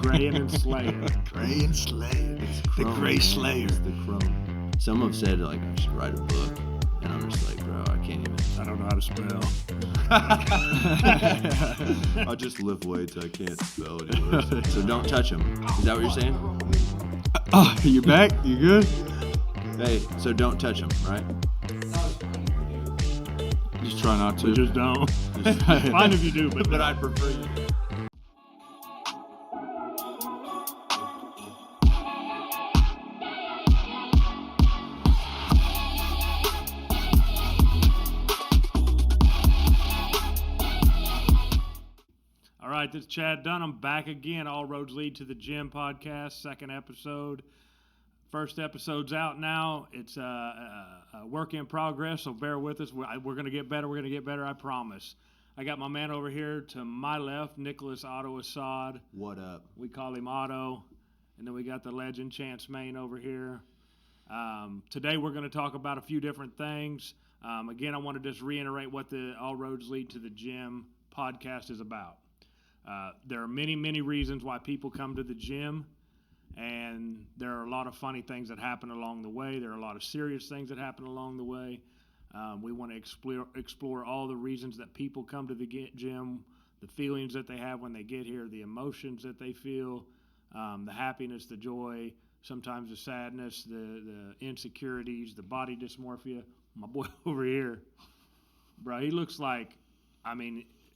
Graying and slaying. Gray and Slayer. The Chrome, Gray man. Slayer. It's the chrome. Some have said like I should write a book, and I'm just like, bro, I can't even. I don't know how to spell. I'll just lift weights. I can't spell anymore. So don't touch them. Is that what you're saying? Oh, you back? You good? Hey, so don't touch them, right? Just try not to. Just don't. Fine if you do, but But I'd prefer you. All right, this is Chad Dunham back again. All Roads Lead to the Gym podcast, second episode. First episode's out now. It's a work in progress, so bear with us. We're going to get better. We're going to get better, I promise. I got my man over here to my left, Nicholas Otto Assad. What up? We call him Otto. And then we got the legend Chance Main over here. Today we're going to talk about a few different things. Again, I want to just reiterate what the All Roads Lead to the Gym podcast is about. There are many, many reasons why people come to the gym, and there are a lot of funny things that happen along the way. There are a lot of serious things that happen along the way. We want to explore all the reasons that people come to the gym, the feelings that they have when they get here, the emotions that they feel, the happiness, the joy, sometimes the sadness, the insecurities, the body dysmorphia. My boy over here, bro, he looks like,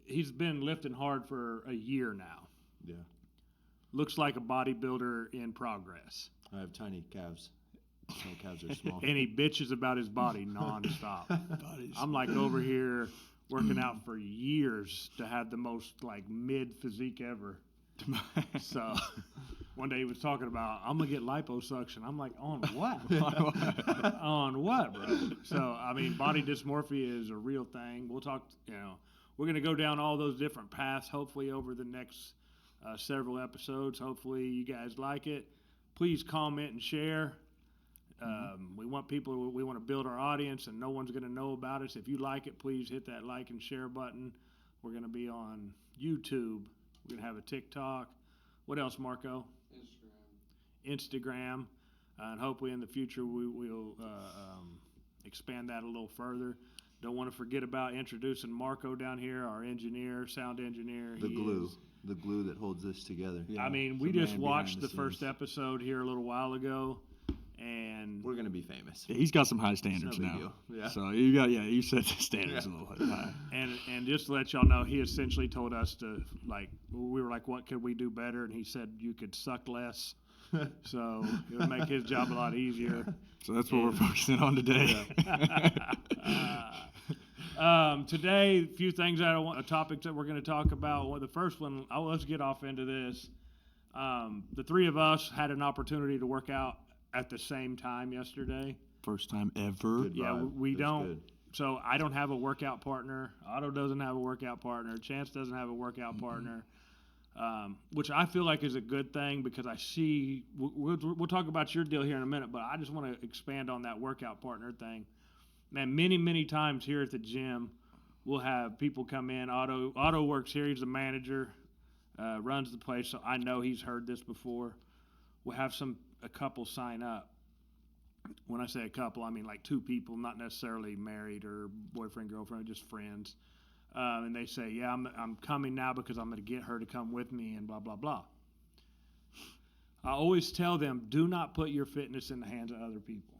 he's been lifting hard for a year now. Yeah. Looks like a bodybuilder in progress. I have tiny calves. My calves are small. And he bitches about his body nonstop. I'm like over here working out for years to have the most like mid physique ever. So one day he was talking about, I'm going to get liposuction. I'm like, on what? On what, bro? So, body dysmorphia is a real thing. We'll talk, we're going to go down all those different paths, hopefully, over the next several episodes. Hopefully, you guys like it. Please comment and share. We want to build our audience, and no one's going to know about us. If you like it, please hit that like and share button. We're going to be on YouTube. We're going to have a TikTok. What else, Marco? Instagram. And hopefully in the future we'll expand that a little further. Don't want to forget about introducing Marco down here, our engineer, sound engineer. The glue that holds this together. Yeah, we just watched the first episode here a little while ago, and we're gonna be famous. Yeah, he's got some high standards no big now. deal. Yeah. So you set the standards a little high. And just to let y'all know, he essentially told us to we were like, what could we do better? And he said you could suck less. So it would make his job a lot easier. So that's what we're focusing on today. Today, a few things topics that we're going to talk about. Well, the first one, let's get off into this. The three of us had an opportunity to work out at the same time yesterday. First time ever. Good Yeah, vibe. we That's don't. good. So I don't have a workout partner. Otto doesn't have a workout partner. Chance doesn't have a workout partner. Which I feel like is a good thing because I see we'll talk about your deal here in a minute, but I just want to expand on that workout partner thing. Man, many times here at the gym, we'll have people come in. Otto works here. He's the manager, runs the place, so I know he's heard this before. We'll have a couple sign up. When I say a couple, I mean like two people, not necessarily married or boyfriend, girlfriend, just friends. And they say, yeah, I'm coming now because I'm going to get her to come with me and blah, blah, blah. I always tell them, do not put your fitness in the hands of other people.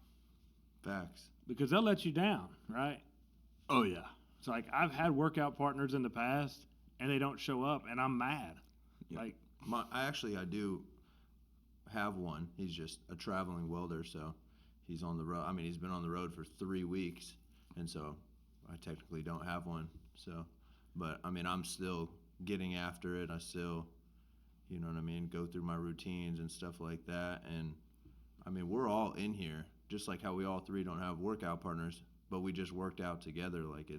Facts. Because they'll let you down, right? Oh, yeah. It's like I've had workout partners in the past, and they don't show up, and I'm mad. Yeah. Like, I do have one. He's just a traveling welder, so he's on the road. He's been on the road for 3 weeks, and so I technically don't have one. So, but I'm still getting after it. I still, go through my routines and stuff like that. And we're all in here, just like how we all three don't have workout partners, but we just worked out together. Like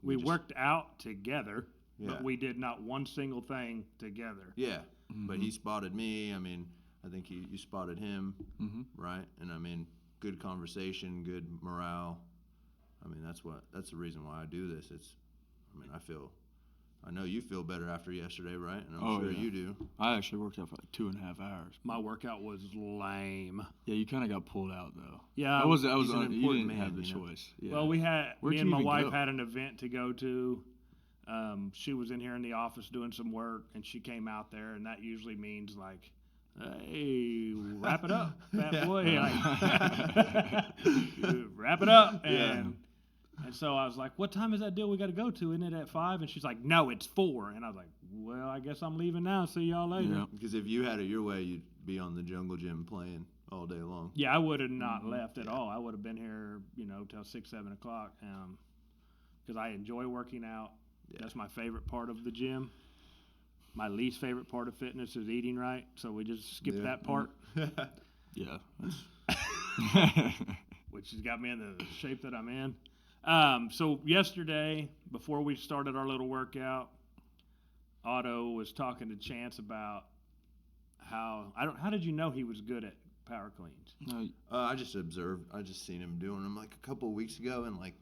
we worked out together, Yeah. but we did not one single thing together. Yeah, but he spotted me. I think you spotted him, right? And good conversation, good morale. That's the reason why I do this. I feel I know you feel better after yesterday, right? And I'm Oh, sure yeah. you do. I actually worked out for like 2.5 hours. My workout was lame. Yeah, you kind of got pulled out though. Yeah, That was he's an you important didn't have man, the you know? choice. Yeah. Well, me Where'd and you my even wife go? had an event to go to. She was in here in the office doing some work, and she came out there, and that usually means like, "Hey, wrap it up, fat Yeah. boy! Like, wrap it up!" Yeah. And so I was like, "What time is that deal we got to go to? Isn't it at 5?" And she's like, "No, it's 4." And I was like, "Well, I guess I'm leaving now. See y'all later." Yeah. Because if you had it your way, you'd be on the jungle gym playing all day long. Yeah, I would have not Mm-hmm. left at all. I would have been here, till 6, 7 o'clock. Because I enjoy working out. Yeah. That's my favorite part of the gym. My least favorite part of fitness is eating right. So we just skip Yeah. that part, Yeah. which has got me in the shape that I'm in. So yesterday, before we started our little workout, Otto was talking to Chance about how did you know he was good at power cleans? No, I just observed. I just seen him doing them like a couple of weeks ago, and like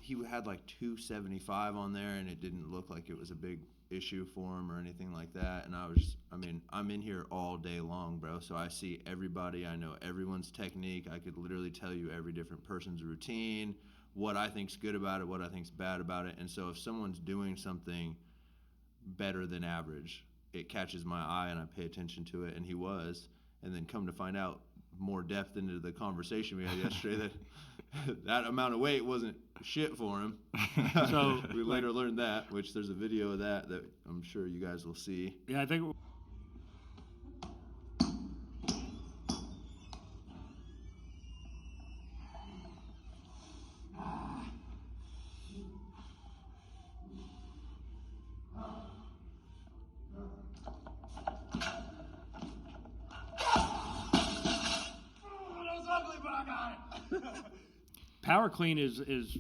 he had like 275 on there, and it didn't look like it was a big issue for him or anything like that. And I'm in here all day long, bro. So I see everybody. I know everyone's technique. I could literally tell you every different person's routine, what I think's good about it, what I think's bad about it. And so if someone's doing something better than average, it catches my eye and I pay attention to it. And he was. And then come to find out more depth into the conversation we had yesterday that that amount of weight wasn't shit for him. So, we later learned that, which there's a video of that I'm sure you guys will see. Yeah, I think. Power clean is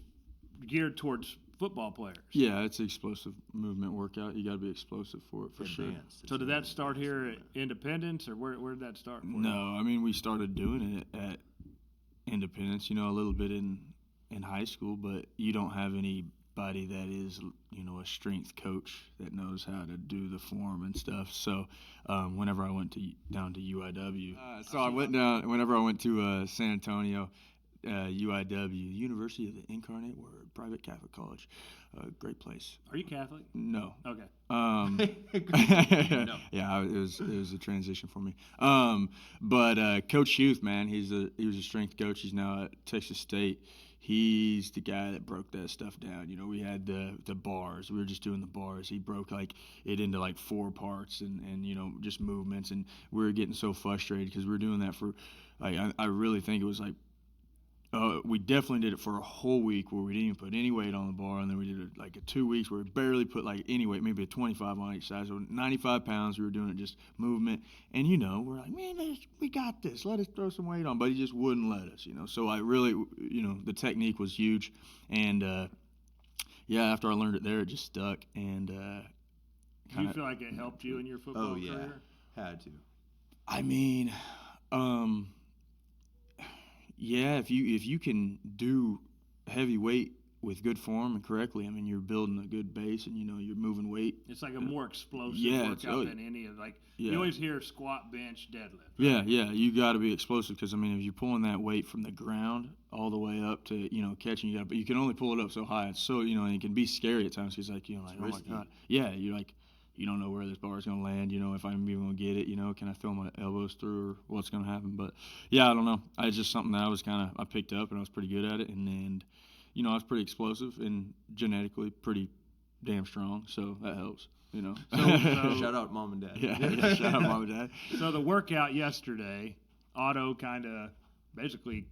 geared towards football players. yeah, it's an explosive movement workout. You got to be explosive for it, for sure. Advanced. So did that start here at Independence, or where did that start? For you? No, I mean we started doing it at Independence, a little bit in high school, but you don't have anybody that is, a strength coach that knows how to do the form and stuff. So whenever I went down to UIW, so I went down whenever I went to San Antonio. UIW, University of the Incarnate Word, private Catholic college, great place. Are you Catholic? No, Okay. No. Yeah, it was a transition for me. But Coach Huth, man, he was a strength coach. He's now at Texas State. He's the guy that broke that stuff down. We had the bars. We were just doing the bars. He broke like it into like 4 parts and just movements. And we were getting so frustrated because we were doing that for like I really think it was like. We definitely did it for a whole week where we didn't even put any weight on the bar, and then we did it like 2 weeks where we barely put like any weight, maybe a 25 on each side. So 95 pounds, we were doing it just movement. And, we're like, man, we got this. Let us throw some weight on. But he just wouldn't let us, So I really, the technique was huge. And, yeah, after I learned it there, it just stuck. And Do you feel like it helped you in your football Oh yeah, career? had to. I mean, yeah, if you can do heavy weight with good form and correctly, I mean, you're building a good base and you're moving weight. It's like a more explosive Yeah, it's- workout than any of you Yeah. always hear squat, bench, deadlift. Yeah, you got to be explosive because I mean, if you're pulling that weight from the ground all the way up to catching, but you can only pull it up so high. It's so and it can be scary at times because like like oh risky. my god, yeah, you're like you don't know where this bar is gonna land. If I'm even gonna get it. Can I throw my elbows through or what's gonna happen? But yeah, I don't know. It's just something that I picked up and I was pretty good at it, and I was pretty explosive and genetically pretty damn strong, so that helps. So- Shout out mom and dad. Yeah, shout out mom and dad. So the workout yesterday, Otto kind of basically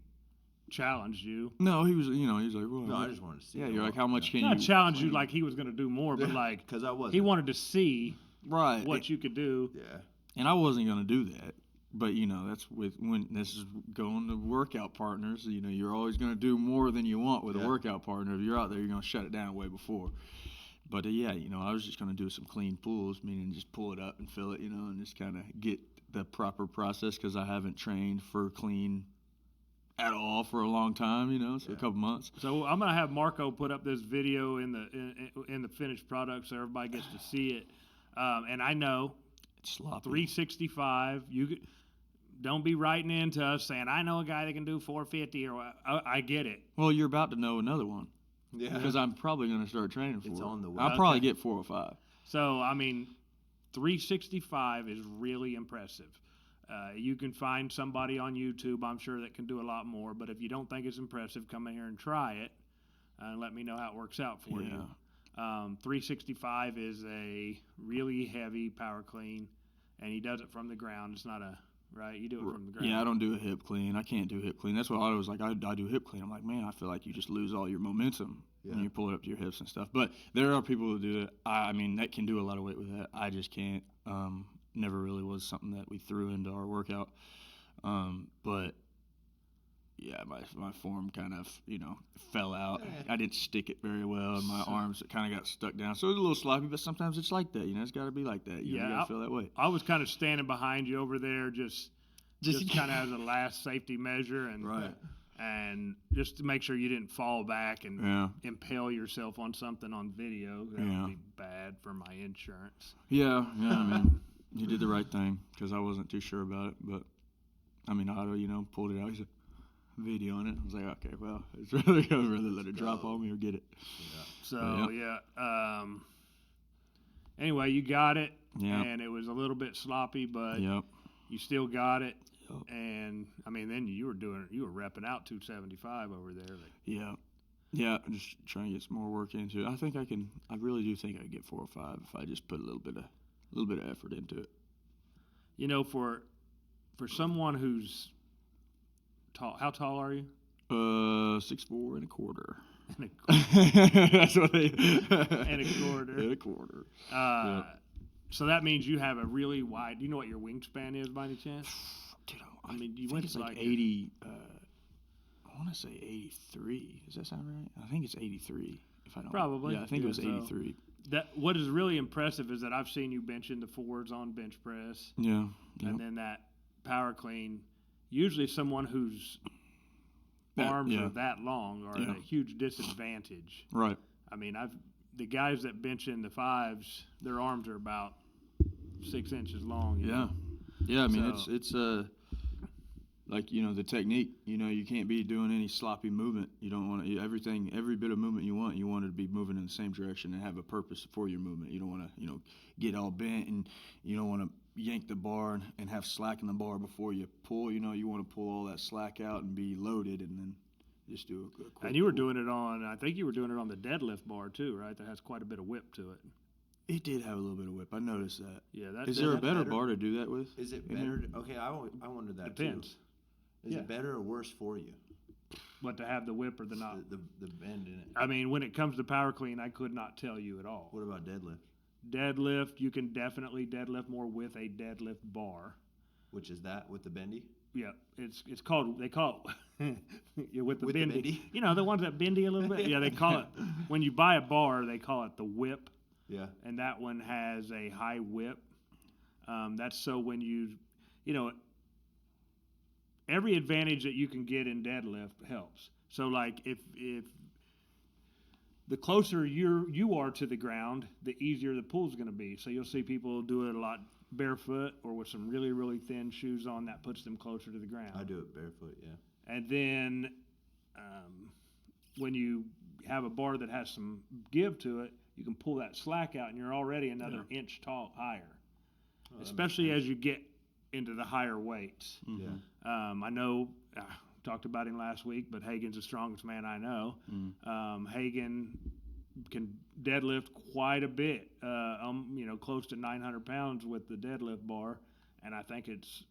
challenged you. No, he was like, well, No, I just wanted to see. yeah, him you're like, walk. how much can Not you challenged you clean? like he was going to do more, but like Because I wasn't. he wanted to see right what you could do. Yeah. and I wasn't gonna do that. But that's when this is going to workout partners. You're always gonna do more than you want with Yeah. a workout partner. If you're out there, you're gonna shut it down way before. But yeah, I was just gonna do some clean pulls, meaning just pull it up and fill it, and just kind of get the proper process because I haven't trained for clean at all for a long time, you know, so a couple months. So I'm gonna have Marco put up this video in the finished product so everybody gets to see it. And I know It's sloppy. 365. Don't be writing into us saying I know a guy that can do 450 or I get it. Well, you're about to know another one Yeah. because I'm probably going to start training for It's it. on the way. I'll probably Okay. get 405. So I mean, 365 is really impressive. You can find somebody on YouTube, I'm sure, that can do a lot more. But if you don't think it's impressive, come in here and try it, and let me know how it works out for you. 365 is a really heavy power clean, and he does it from the ground. It's not right. You do it from the ground. Yeah, I don't do a hip clean. I can't do hip clean. That's what I was like. I do hip clean. I'm like, man, I feel like you just lose all your momentum when Yeah. you pull it up to your hips and stuff. But there are people who do that. I mean, that can do a lot of weight with that. I just can't. Never really was something that we threw into our workout. But yeah, my form kind of, fell out. I didn't stick it very well, and my arms kind of got stuck down. So it was a little sloppy, but sometimes it's like that. It's got to be like that. You got to feel that way. I was kind of standing behind you over there, just kind of as a last safety measure, and Right. and just to make sure you didn't fall back and Yeah. impale yourself on something on video. That Yeah. would be bad for my insurance. Yeah, I mean, you did the right thing because I wasn't too sure about it. But, I mean, Otto, pulled it out. He said, video on it. I was like, okay, well, I'd rather let it drop on me or get it. So, anyway, you got it, Yeah. and it was a little bit sloppy, but Yep. you still got it. Yep. And, I mean, then you were repping out 275 over there. Yeah. Yeah, I'm just trying to get some more work into it. I really do think I could get 405 if I just put a little bit of effort into it. For someone who's tall, how tall are you? 6'4" and a quarter. And a quarter. That's what they. And a quarter. And a quarter. So that means you have a really wide. Do you know what your wingspan is by any chance? Dude, I mean, you think went it's like like 80. I want to say 83. Does that sound right? I think it's 83. If I don't. Probably. Yeah, I think it Yeah, was so- 83. What is really impressive is that I've seen you benching the fours on bench press, Yeah. Yep. and then that power clean. Usually, someone whose arms yeah. are that long are at a huge disadvantage. Right. I mean, the guys that bench in the fives, their arms are about 6 inches long. you Yeah. know? Yeah. I mean, So- it's like the technique. You can't be doing any sloppy movement. You don't want to every bit of movement you want it to be moving in the same direction and have a purpose for your movement. You don't want to get all bent, and you don't want to yank the bar and have slack in the bar before you pull. You want to pull all that slack out and be loaded, and then just do a quick. And you were pull. doing it on, I think you were doing it on the deadlift bar too, right? That has quite a bit of whip to it. It did have a little bit of whip. I noticed that. Yeah, that's Is there a that better better? bar to do that with? Is it in better? there? Okay, I wondered that depends. too. Is Yeah. it better or worse for you? But to have the whip or the not. The bend in it. I mean, when it comes to power clean, I could not tell you at all. What about deadlift? Deadlift, you can definitely deadlift more with a deadlift bar. Which is that with the bendy? Yeah, it's called, they call it yeah, with the With the bendy. bendy? You know, the ones that bendy a little bit. Yeah, they call it, when you buy a bar, they call it the whip, Yeah. and that one has a high whip. That's so when every advantage that you can get in deadlift helps. So like if the closer you are to the ground, the easier the pull is going to be. So you'll see people do it a lot barefoot or with some really, really thin shoes on. That puts them closer to the ground. I do it barefoot, yeah. And then when you have a bar that has some give to it, you can pull that slack out, and you're already another inch tall higher, Oh, that especially makes as you get into the higher weights. sense. Yeah. I know, talked about him last week, but Hagen's the strongest man I know. Hagen can deadlift quite a bit, close to 900 pounds with the deadlift bar, and I think it's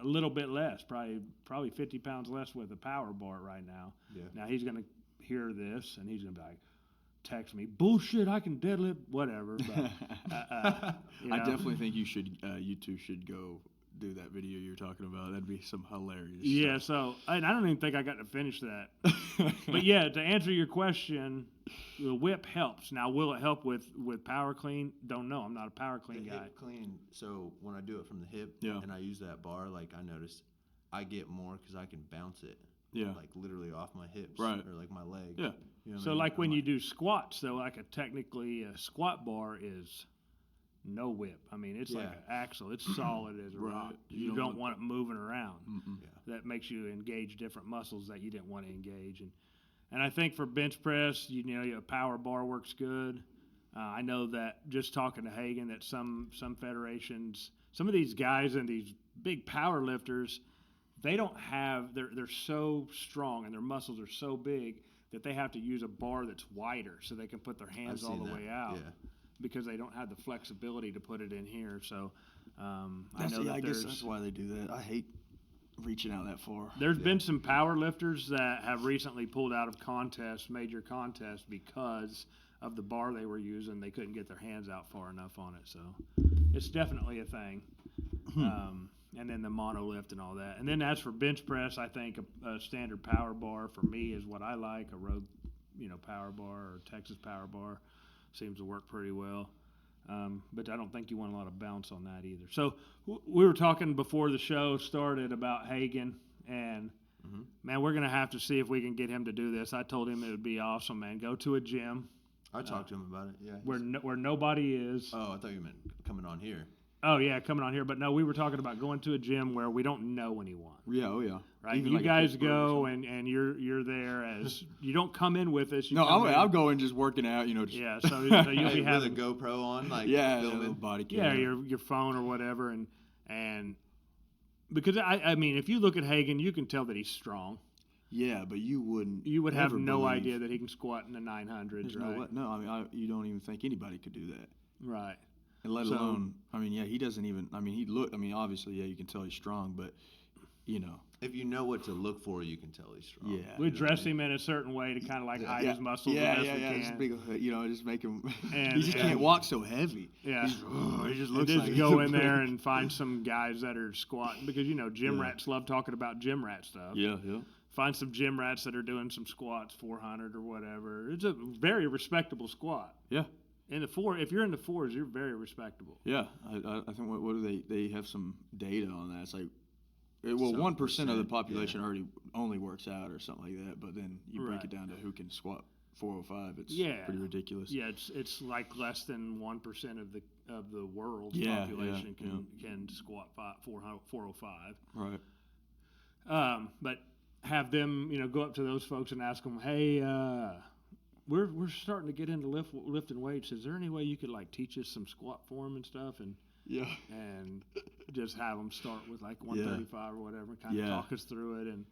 a little bit less, probably 50 pounds less with the power bar right now. Yeah. Now he's going to hear this, and he's going to be like, text me, bullshit, I can deadlift, whatever. But, I definitely think you two should go do that video you're talking about. That'd be some hilarious Yeah, stuff. so and I don't even think I got to finish that. But yeah, to answer your question, the whip helps. Now, will it help with power clean? Don't know. I'm not a power clean The guy. hip clean, so when I do it from the hip Yeah. and I use that bar, like I notice I get more because I can bounce it. Yeah. like literally off my hips, Right. or like my leg. Yeah. You know what I So mean? like when I'm you do squats, though, like technically a squat bar is no whip. I mean, it's like Yeah. an axle. It's solid as a Right. rock. You You don't don't want it moving around. Mm-mm. That makes you engage different muscles that you didn't want to engage. And I think for bench press, you know, a power bar works good. I know that just talking to Hagen, that some federations, some of these guys and these big power lifters, they don't have, they're so strong and their muscles are so big that they have to use a bar that's wider so they can put their hands all seen the that, way out yeah. because they don't have the flexibility to put it in here. So I That's, know yeah, that I guess there's that's why they do that. I hate reaching out that far. there's been some power lifters that have recently pulled out of contests, major contests, because of the bar they were using. They couldn't get their hands out far enough on it. So it's definitely a thing. And then the monolift and all that. And then as for bench press, I think a standard power bar for me is what I like. A road, power bar or Texas power bar seems to work pretty well. But I don't think you want a lot of bounce on that either. So we were talking before the show started about Hagen, and man, we're gonna have to see if we can get him to do this. I told him it would be awesome, man. Go to a gym I talked to him about it. Yeah. where nobody is. Oh, I thought you meant coming on here. Oh yeah, coming on here. But no, we were talking about going to a gym where we don't know anyone. Yeah, oh yeah. Right, Even you like a guys Pittsburgh or go something. and you're there as you don't come in with us. You No, come in- I'll go and just working out, just Yeah, so you'll Hey, be with a having GoPro on, like yeah, a filming. little body cam. yeah your phone or whatever, and because I mean if you look at Hagen, you can tell that he's strong. Yeah, but you wouldn't. You would have ever no believe- idea that he can squat in the 900s, There's right? no way. No, I mean, you don't even think anybody could do that. Right. And let So- alone, I mean, yeah, he doesn't even. I mean, obviously, yeah, you can tell he's strong, but If you know what to look for, you can tell he's strong. Yeah. We dress him in a certain way to kind of like hide his muscles yeah, the best yeah, we yeah. can. Just big, just make him. And- he just and- can't walk so heavy. Yeah. He just And looks just like go in there and find some guys that are squatting because gym Yeah. rats love talking about gym rat stuff. Yeah, yeah. Find some gym rats that are doing some squats, 400 or whatever. It's a very respectable squat. Yeah. If you're in the fours, you're very respectable. Yeah, I think what do they have some data on that? It's like, well, Some 1% of the percent, population yeah. only works out or something like that. But then you break Right. it down to who can squat 405. It's Yeah. pretty ridiculous. Yeah, it's like less than 1% of the world's Yeah, population yeah, can squat 405. Right. But have them, go up to those folks and ask them, hey, we're starting to get into lifting weights. Is there any way you could like teach us some squat form and stuff, and Yeah. just have them start with like 135 or whatever, kind of Yeah. talk us through it, and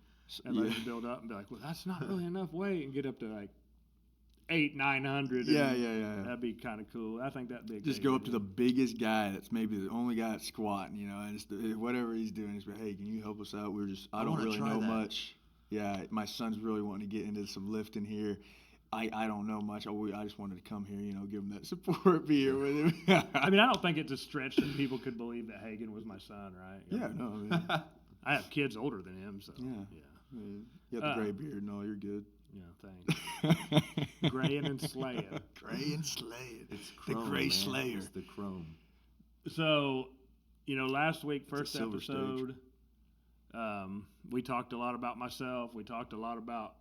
Yeah. let them build up and be like, well, that's not really enough weight, and get up to like 900. Yeah, and yeah. That'd be kind of cool. I think that'd be a Just great go up to idea. the biggest guy that's maybe the only guy that's squatting, and just whatever he's doing, he's like, hey, can you help us out? I don't wanna really try know that. much. Yeah, my son's really wanting to get into some lifting here. I don't know much. I just wanted to come here, give him that support, be here with him. I mean, I don't think it's a stretch that people could believe that Hagen was my son, right? I yeah, mean, no, I mean, I have kids older than him, so Yeah. yeah. you got the gray beard and all, you're good. Thanks. Graying and slaying. Gray and slaying. It's The chrome, Gray man. Slayer. It's the chrome. So, last week, first silver stage. episode, we talked a lot about myself. We talked a lot about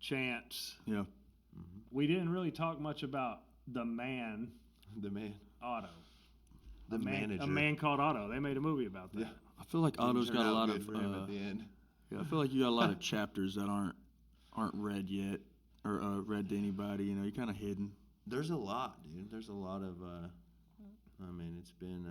Chance. Yeah. We didn't really talk much about the man, The man. Otto. The manager. A man called Otto. They made a movie about that. Yeah. I feel like Otto's Turned got a out lot good of. for him at the end. Yeah, I feel like you got a lot of chapters that aren't read yet or read to anybody. You're kind of hidden. There's a lot, dude. There's a lot of. I mean, it's been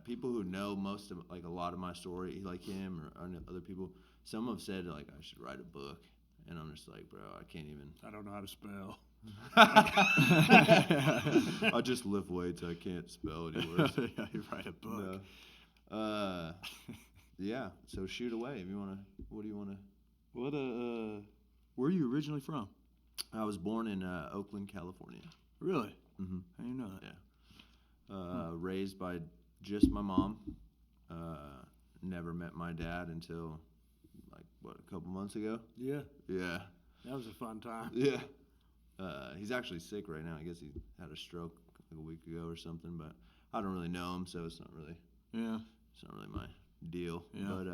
people who know most of like a lot of my story, like him or other people. Some have said like I should write a book, and I'm just like, bro, I can't even. I don't know how to spell. I just lift weights. I can't spell any words. Yeah, you write a book. No. Yeah. So shoot away if you wanna. What do you wanna? What where are you originally from? I was born in Oakland, California. Really? Mm-hmm. How do you know that? Yeah. Raised by just my mom. Never met my dad until like a couple months ago. Yeah, Yeah. that was a fun time. Yeah. He's actually sick right now. I guess he had a stroke like a week ago or something, but I don't really know him, so it's not really Yeah. my deal. Yeah. But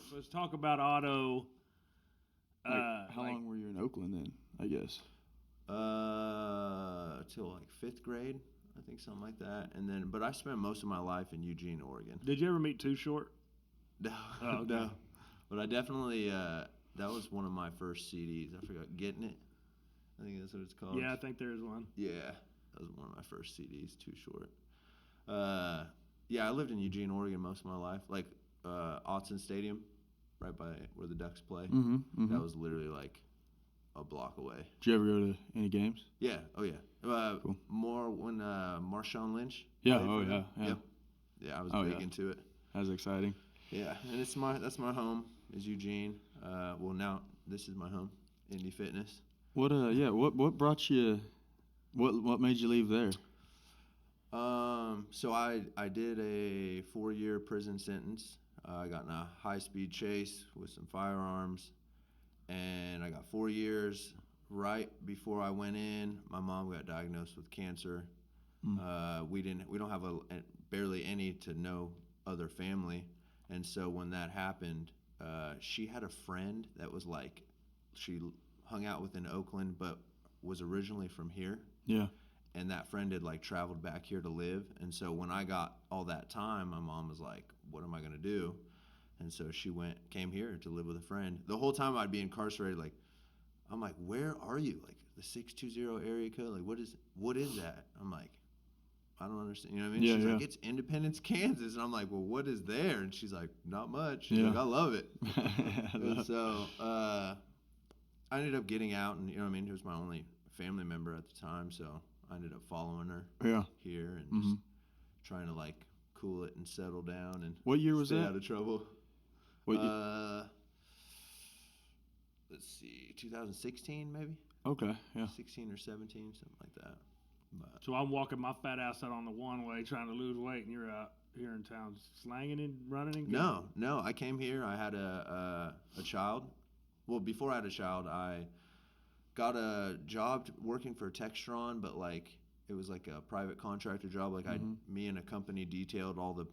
So let's talk about Otto. How long were you in Oakland then? I guess. Till like 5th grade, I think, something like that. And then, but I spent most of my life in Eugene, Oregon. Did you ever meet Too Short? No, Oh, okay. no. But I definitely, that was one of my first CDs. I forgot, Getting It. I think that's what it's called. Yeah, I think there is one. Yeah, that was one of my first CDs. Too Short. Yeah, I lived in Eugene, Oregon most of my life. Like Autzen Stadium, right by where the Ducks play. Mm-hmm. Mm-hmm. That was literally like a block away. Did you ever go to any games? Yeah. Oh yeah. Cool. More when Marshawn Lynch. Yeah. played Oh for yeah. them. Yeah. Yep. Yeah, I was Oh, big yeah. into it. That was exciting. Yeah, and that's my home is Eugene. Well, now this is my home, Indy Fitness. What what brought you? What made you leave there? So I did a 4-year prison sentence. I got in a high-speed chase with some firearms, and I got 4 years. Right before I went in, my mom got diagnosed with cancer. We don't have barely any to no other family, and so when that happened, she had a friend that was like, she hung out with in Oakland, but was originally from here. Yeah. And that friend had like traveled back here to live. And so when I got all that time, my mom was like, what am I going to do? And so she came here to live with a friend. The whole time I'd be incarcerated, like, I'm like, where are you? Like the 620 area code? Like, what is that? I'm like, I don't understand. You know what I mean? Yeah, She's yeah. like, it's Independence, Kansas. And I'm like, well, what is there? And she's like, not much. She's Yeah. like, I love it. And so I ended up getting out, and you know what I mean? He was my only family member at the time, so I ended up following her Yeah. here and Mhm. just trying to like cool it and settle down and What year was stay that? out of trouble. What year? Let's see, 2016 maybe, Okay. Yeah. 16 or 17, something like that. But So I'm walking my fat ass out on the one way trying to lose weight, and you're out here in town slanging and running and no, I came here. I had a child. Well, before I had a child, I got a job working for Textron, but like it was like a private contractor job. Like me and a company detailed all the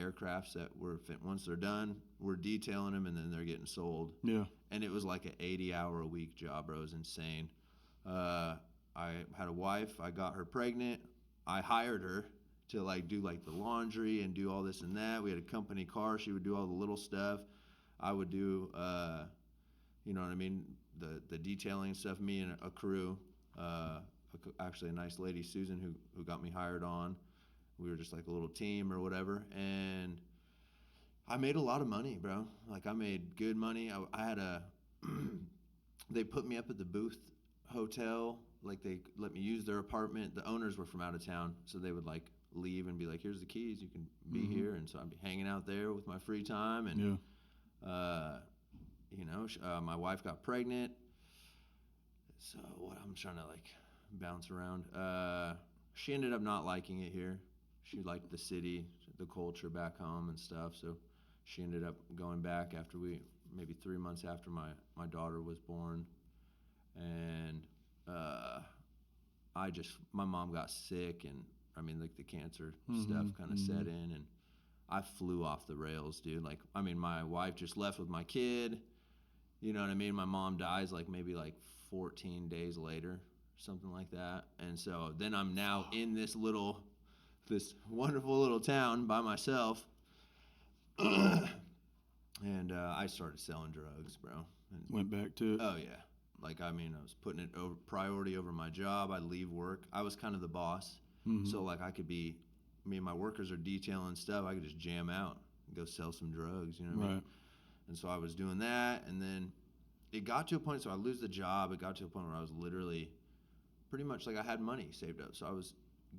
aircrafts that were once they're done, we're detailing them and then they're getting sold. Yeah. And it was like an 80-hour-a-week job, bro. It was insane. I had a wife. I got her pregnant. I hired her to like do like the laundry and do all this and that. We had a company car. She would do all the little stuff. I would do, you know what I mean, the detailing stuff. Me and a crew. Actually, a nice lady, Susan, who got me hired on. We were just like a little team or whatever, and I made a lot of money, bro. Like I made good money. I had they put me up at the Booth Hotel. Like they let me use their apartment. The owners were from out of town, so they would like leave and be like, "Here's the keys. You can be here." And so I'd be hanging out there with my free time. And you know, my wife got pregnant. So what? I'm trying to like bounce around. She ended up not liking it here. She liked the city, the culture back home and stuff. So she ended up going back after maybe 3 months after my daughter was born. And my mom got sick, and I mean, like the cancer stuff kind of set in, and I flew off the rails, dude. Like, I mean, my wife just left with my kid. You know what I mean? My mom dies like maybe like 14 days later, something like that. And so then I'm now in this wonderful little town by myself. And I started selling drugs, bro. And, Went back to it. oh yeah. Like, I mean, I was putting it over priority over my job. I'd leave work. I was kind of the boss. So like me and my workers are detailing stuff. I could just jam out and go sell some drugs, you know what I mean? And so I was doing that, and then it got to a point, so I lose the job. It got to a point where I was literally pretty much like I had money saved up. So I was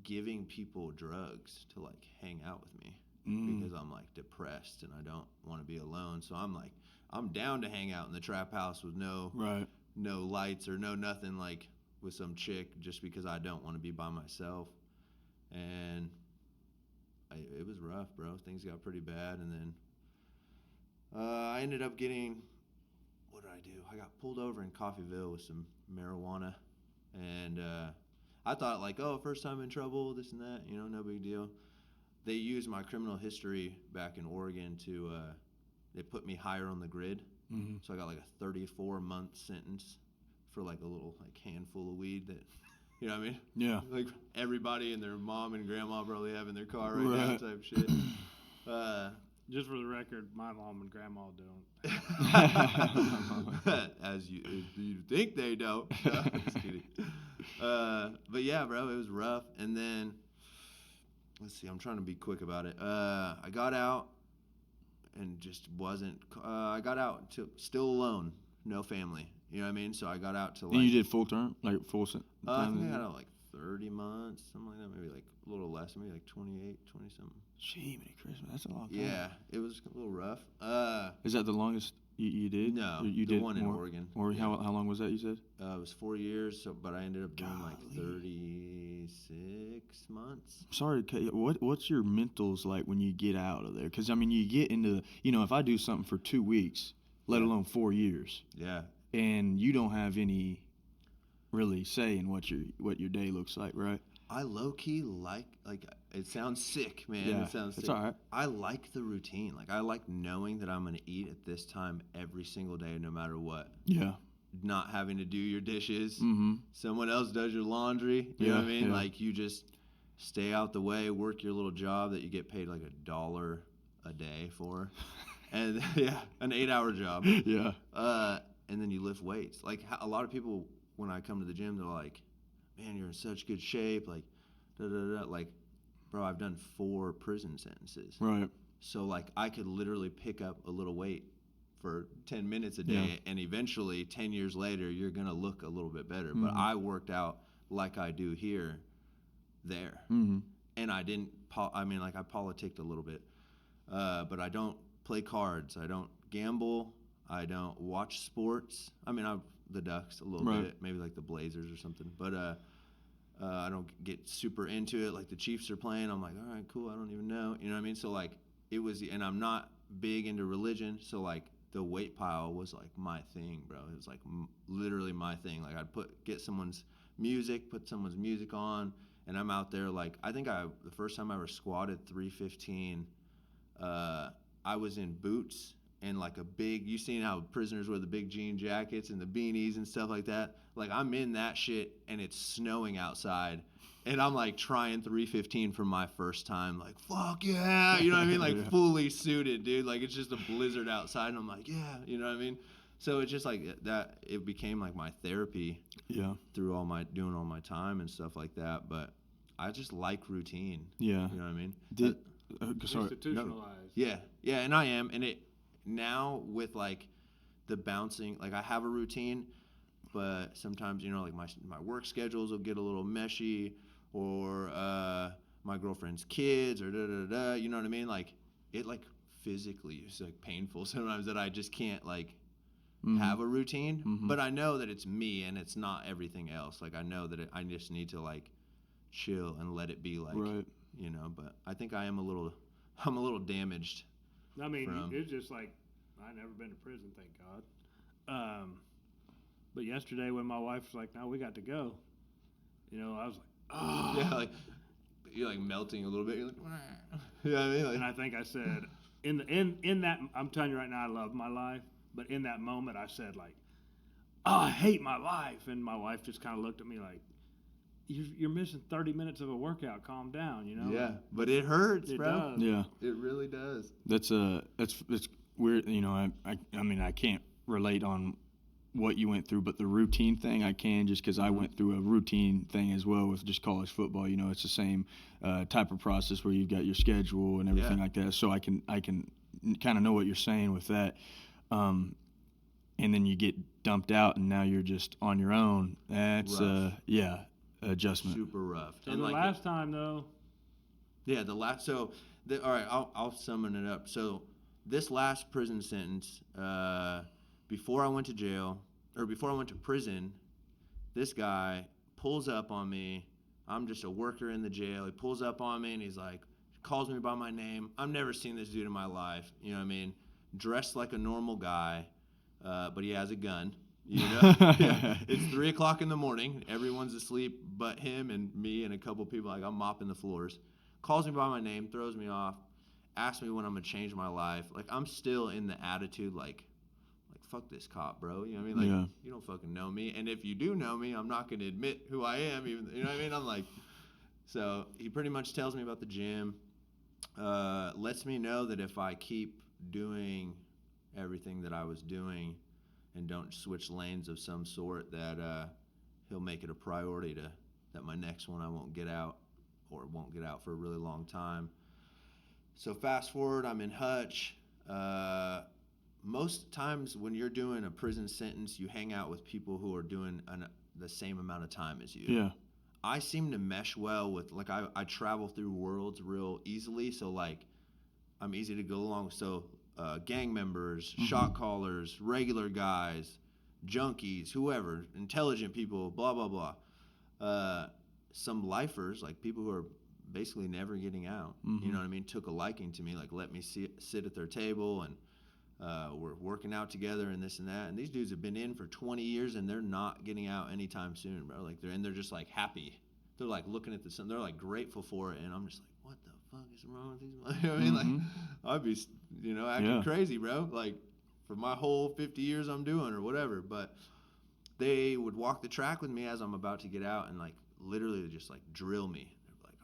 giving people drugs to like hang out with me because I'm like depressed and I don't want to be alone. So I'm like, I'm down to hang out in the trap house with no lights or no nothing, like with some chick, just because I don't want to be by myself. And it was rough, bro. Things got pretty bad, and then I ended up getting, what did I do? I got pulled over in Coffeyville with some marijuana, and I thought like, oh, first time in trouble, this and that, you know, no big deal. They used my criminal history back in Oregon to, they put me higher on the grid. Mm-hmm. So I got like a 34-month sentence for like a little like handful of weed that, you know what I mean? Yeah. Like everybody and their mom and grandma probably have in their car right now Right. type shit. Just for the record, my mom and grandma don't. As you think they don't. No, just kidding. But yeah, bro, it was rough. And then, let's see, I'm trying to be quick about it. I got out and just wasn't. I got out to still alone, no family. You know what I mean? So I got out to like. And you did full term, like full time? I think I got out like 30 months, something like that. Maybe like a little less, maybe like 28, 20 something. Gee, many Christmas. That's a long time. Yeah, it was a little rough. Is that the longest you did? No, Or you the did one in more? Oregon. Or Yeah. how long was that, you said? It was 4 years, but I ended up doing like Golly. 36 months. Sorry, to cut you- what's your mentals like when you get out of there? Because, I mean, you get into, if I do something for 2 weeks, let Yeah. alone 4 years, Yeah, and you don't have any really say in what your day looks like, right? I low key like it sounds sick, man. Yeah, It sounds it's sick. all right. I like the routine. Like I like knowing that I'm gonna eat at this time every single day, no matter what. Yeah. Not having to do your dishes. Mm-hmm. Someone else does your laundry. You know what I Yeah, mean? yeah. Like you just stay out the way, work your little job that you get paid like $1 a day for, and yeah, an 8-hour job. Yeah. And then you lift weights. Like a lot of people, when I come to the gym, they're like, "Man, you're in such good shape." Like, da da da. Like, bro, I've done 4 prison sentences. Right. So like, I could literally pick up a little weight for 10 minutes a day, Yeah. and eventually, 10 years later, you're gonna look a little bit better. But Mhm. I worked out like I do here, there, Mm-hmm. and I didn't. I politicked a little bit, but I don't play cards. I don't gamble. I don't watch sports. I mean, the Ducks a little Right. bit, maybe like the Blazers or something. But I don't get super into it. Like the Chiefs are playing, I'm like, all right, cool. I don't even know. You know what I mean? So like it was, and I'm not big into religion. So like the weight pile was like my thing, bro. It was like literally my thing. Like I'd get someone's put someone's music on, and I'm out there. Like I think the first time I ever squatted 315, I was in boots. And like you seen how prisoners wear the big jean jackets and the beanies and stuff like that? Like I'm in that shit and it's snowing outside. And I'm like trying 315 for my first time. Like, fuck yeah. You know what I mean? Like Yeah. fully suited, dude. Like it's just a blizzard outside. And I'm like, yeah. You know what I mean? So it's just like that. It became like my therapy Yeah. through doing all my time and stuff like that. But I just like routine. Yeah. You know what I mean? Did sorry. Institutionalized. Yeah, and I am, and it now with like the bouncing, like I have a routine, but sometimes like my work schedules will get a little meshy, or my girlfriend's kids, or da da da. You know what I mean? Like it like physically is like painful sometimes that I just can't like Mhm. have a routine. Mhm. But I know that it's me and it's not everything else. Like I know that I just need to like chill and let it be like Right. But I think I'm a little damaged. I mean, From- it's just like I've never been to prison, thank God. But yesterday when my wife was like, "No, we got to go," I was like, "Oh." Yeah, like you're like melting a little bit. You're like, you know what I mean? Like, And I think I said, in that, I'm telling you right now, I love my life. But in that moment, I said like, "Oh, I hate my life," and my wife just kind of looked at me like, "You're missing 30 minutes of a workout. Calm down, yeah, but it hurts, It bro. does. Yeah. It really does. That's weird. I mean, I can't relate on what you went through, but the routine thing I can, just because I went through a routine thing as well with just college football. It's the same type of process where you've got your schedule and everything Yeah. like that. So I can kind of know what you're saying with that. And then you get dumped out, and now you're just on your own. That's Rough. adjustment. Super rough. So And the like last time though, all right, I'll summon it up. So this last prison sentence, before I went to jail or before I went to prison, this guy pulls up on me. I'm just a worker in the jail. He pulls up on me and he's like, calls me by my name. I've never seen this dude in my life. You know what I mean? Dressed like a normal guy, but he has a gun. Yeah. It's 3:00 in the morning. Everyone's asleep but him and me and a couple people. Like I'm mopping the floors. Calls me by my name, throws me off, asks me when I'm gonna change my life. Like I'm still in the attitude like fuck this cop, bro. You know what I mean? Like, Yeah. you don't fucking know me. And if you do know me, I'm not going to admit who I am. Even, you know what I mean? I'm like, so he pretty much tells me about the gym, lets me know that if I keep doing everything that I was doing and don't switch lanes of some sort, that he'll make it a priority that my next one I won't get out, or won't get out for a really long time. So fast forward, I'm in Hutch. Most times when you're doing a prison sentence, you hang out with people who are doing the same amount of time as you. Yeah. I seem to mesh well with, like, I travel through worlds real easily, so like I'm easy to go along with. So gang members, shot callers, regular guys, junkies, whoever, intelligent people, blah blah blah. Some lifers, like people who are basically never getting out, you know what I mean, took a liking to me, like let me sit at their table, and we're working out together and this and that. And these dudes have been in for 20 years and they're not getting out anytime soon, bro. Like they're just like happy. They're like looking at the sun. They're like grateful for it. And I'm just like, what the fuck is wrong with these? You know what I mean? Like, I'd be, acting crazy, bro. Like for my whole 50 years I'm doing or whatever. But they would walk the track with me as I'm about to get out and like literally just like drill me.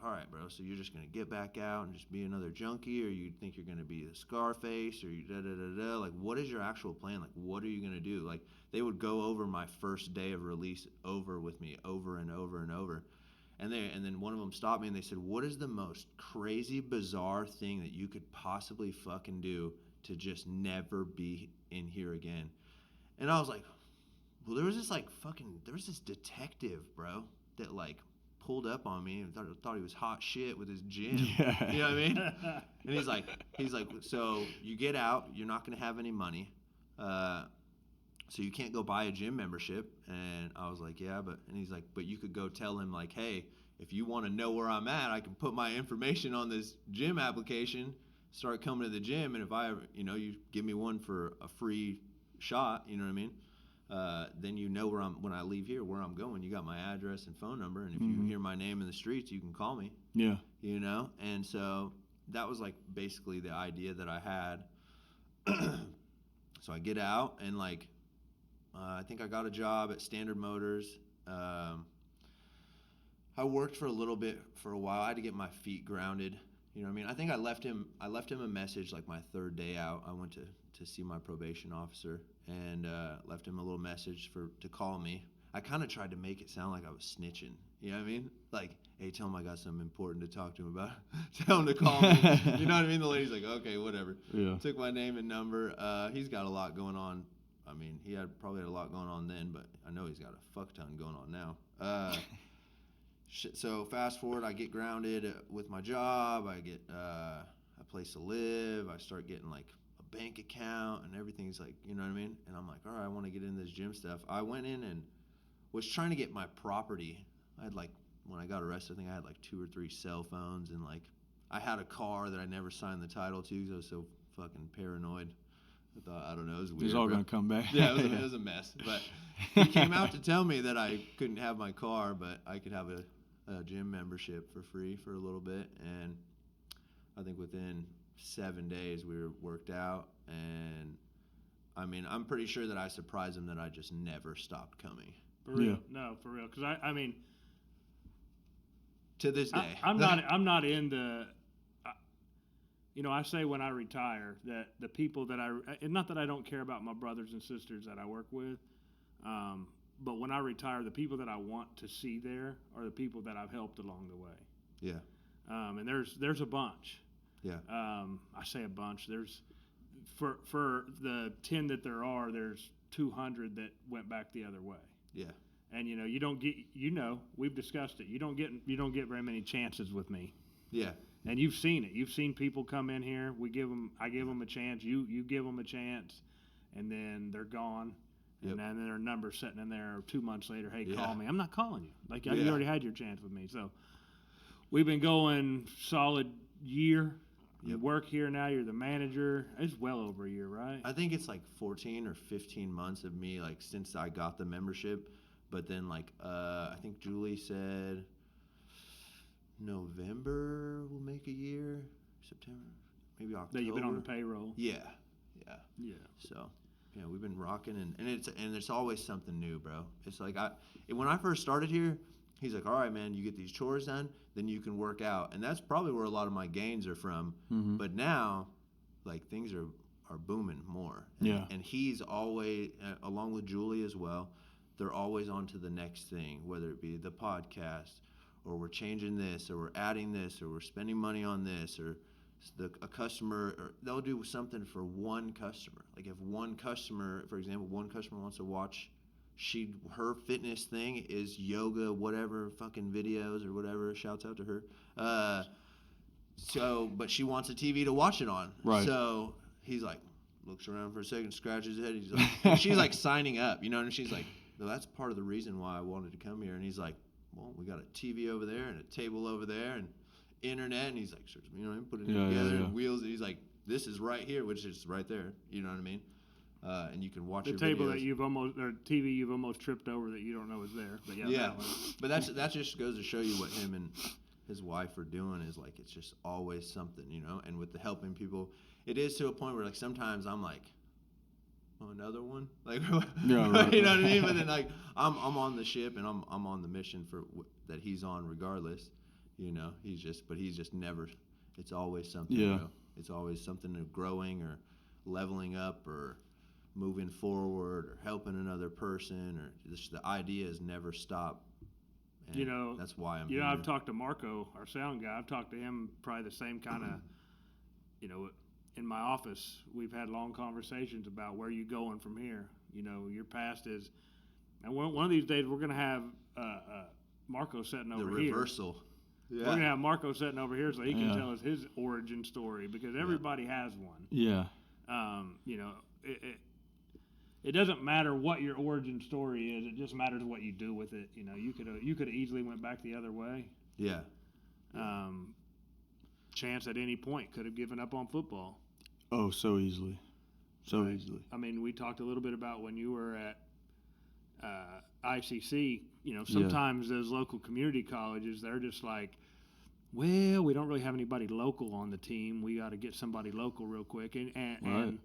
All right, bro, so you're just going to get back out and just be another junkie, or you think you're going to be the Scarface, or you da-da-da-da? Like, what is your actual plan? Like, what are you going to do? Like, they would go over my first day of release over with me over and over and over. And then one of them stopped me and they said, what is the most crazy, bizarre thing that you could possibly fucking do to just never be in here again? And I was like, well, there was this detective, bro, that, like, pulled up on me and thought he was hot shit with his gym. Yeah. You know what I mean? And he's like, so you get out, you're not going to have any money, so you can't go buy a gym membership. And I was like, yeah, and he's like, but you could go tell him, like, hey, if you want to know where I'm at, I can put my information on this gym application, start coming to the gym, and if I ever, you give me one for a free shot, you know what I mean? Then you know when I leave here, where I'm going. You got my address and phone number, and if you hear my name in the streets, you can call me. Yeah. And so that was like basically the idea that I had. So I get out, and like I think I got a job at Standard Motors. I worked for a little bit for a while. I had to get my feet grounded. You know what I mean? I think I left him a message like my third day out. I went to see my probation officer and left him a little message to call me. I kind of tried to make it sound like I was snitching. You know what I mean? Like, hey, tell him I got something important to talk to him about. Tell him to call me. You know what I mean? The lady's like, okay, whatever. Yeah. Took my name and number. He's got a lot going on. I mean, he probably had a lot going on then, but I know he's got a fuck ton going on now. So fast forward, I get grounded with my job. I get a place to live. I start getting like a bank account, and everything's like, you know what I mean? And I'm like, all right, I want to get into this gym stuff. I went in and was trying to get my property. I had like, when I got arrested, I think I had like 2 or 3 cell phones, and like I had a car that I never signed the title to because I was so fucking paranoid. I thought, I don't know, it was weird. It's all going to come back. Yeah, it was a mess. But he came out to tell me that I couldn't have my car, but I could have a gym membership for free for a little bit. And I think within 7 days we were worked out. And I mean, I'm pretty sure that I surprised him that I just never stopped coming. For real. Yeah. No, for real. Because I mean, to this day, I'm not in the. I say when I retire that the people that and not that I don't care about my brothers and sisters that I work with, but when I retire, the people that I want to see there are the people that I've helped along the way. Yeah. And there's a bunch. Yeah. I say a bunch. There's for the 10 that there's 200 that went back the other way. Yeah. And you don't get, we've discussed it. You don't get very many chances with me. Yeah. And you've seen it. You've seen people come in here. I give them a chance. You give them a chance, and then they're gone. Yep. And then their number's sitting in there 2 months later. Hey, Yeah. call me. I'm not calling you. Like, Yeah. you already had your chance with me. So we've been going solid year. You Yep. work here now. You're the manager. It's well over a year, right? I think it's like 14 or 15 months of me, like, since I got the membership. But then, like, I think Julie said November will make a year. September, maybe October. That you've been on the payroll. Yeah. Yeah. So we've been rocking, and it's always something new, bro. It's like when I first started here, he's like, all right, man, you get these chores done, then you can work out, and that's probably where a lot of my gains are from. Mm-hmm. But now, like, things are booming more. And he's always, along with Julie as well, they're always on to the next thing, whether it be the podcast, or we're changing this, or we're adding this, or we're spending money on this, or a customer, or they'll do something for one customer. Like if one customer, for example, wants to watch, her fitness thing is yoga, whatever, fucking videos or whatever, shouts out to her. But she wants a TV to watch it on. Right. So he's like, looks around for a second, scratches his head. He's like, and she's like signing up, and she's like, no, that's part of the reason why I wanted to come here. And he's like, well, we got a TV over there and a table over there and internet. And he's like, put it together and wheels. And he's like, this is right here, which is right there. You know what I mean? And you can watch the your table videos. or TV you've almost tripped over that you don't know is there. But yeah. But that just goes to show you what him and his wife are doing is like, it's just always something, and with the helping people, it is to a point where like sometimes I'm like, oh, another one, like, yeah, right. you know what I mean? But then like I'm on the ship and I'm on the mission that he's on regardless, he's just never, it's always something. It's always something of growing or leveling up or moving forward or helping another person, or just the ideas never stop. And that's why I'm here. I've talked to Marco, our sound guy. I've talked to him probably the same kind of, in my office, we've had long conversations about where you going from here. Your past is, and one of these days we're going to have Marco sitting over here. The reversal. Yeah. We're going to have Marco sitting over here so he can tell us his origin story, because everybody has one. Yeah. It doesn't matter what your origin story is. It just matters what you do with it. You could have easily went back the other way. Yeah. Chance at any point could have given up on football. Oh, so easily. Right. I mean, we talked a little bit about when you were at ICC. Sometimes those local community colleges, they're just like, well, we don't really have anybody local on the team. We got to get somebody local real quick. And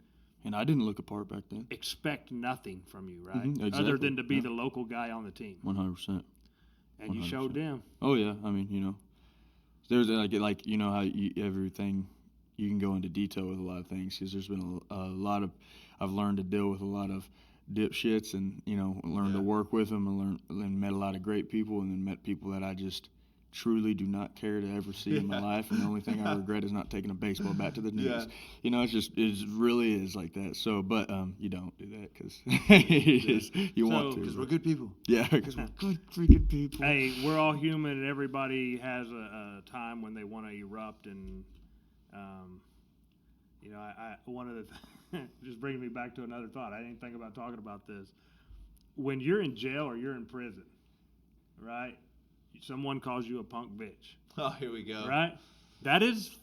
I didn't look apart back then. Expect nothing from you, right? Mm-hmm, exactly. Other than to be the local guy on the team. 100%. And you showed them. Oh, yeah. I mean, there's like how everything, you can go into detail with a lot of things, because there's been a lot of, I've learned to deal with a lot of dipshits and, learned to work with them and met a lot of great people, and then met people that I just truly do not care to ever see in my life, and the only thing I regret is not taking a baseball bat to the knees. It really is like that. So, but you don't do that because you want to. Because we're good people. Yeah, because we're good freaking people. Hey, we're all human, and everybody has a time when they want to erupt, and one of the just bringing me back to another thought. I didn't think about talking about this. When you're in jail or you're in prison, right? Someone calls you a punk bitch. Oh, here we go. Right? That is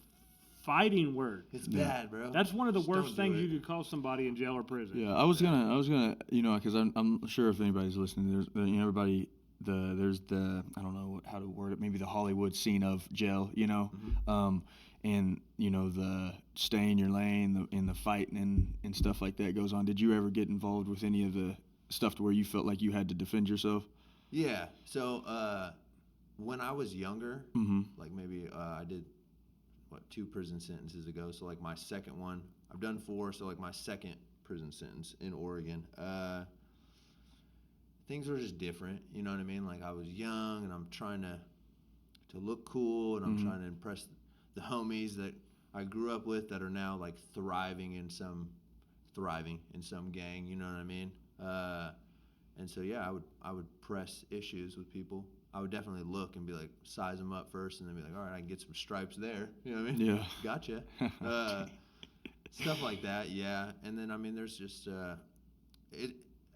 fighting word. It's bad, bro. That's one of the worst things you could call somebody in jail or prison. Yeah, I was gonna, because I'm sure if anybody's listening, there's everybody. There's the, I don't know how to word it, maybe the Hollywood scene of jail, Mm-hmm. And the stay in your lane, and the fighting and stuff like that goes on. Did you ever get involved with any of the stuff to where you felt like you had to defend yourself? Yeah. So when I was younger, mm-hmm. like maybe I did 2 prison sentences ago. So like my second one, I've done 4. So like my second prison sentence in Oregon. Things were just different. You know what I mean? Like I was young and I'm trying to look cool, and I'm mm-hmm. trying to impress the homies that I grew up with that are now like thriving in some gang. You know what I mean? And so yeah, I would press issues with people. I would definitely look and be like, size them up first, and then be like, all right, I can get some stripes there. You know what I mean? Yeah. Gotcha. Stuff like that, yeah. And then I mean, there's just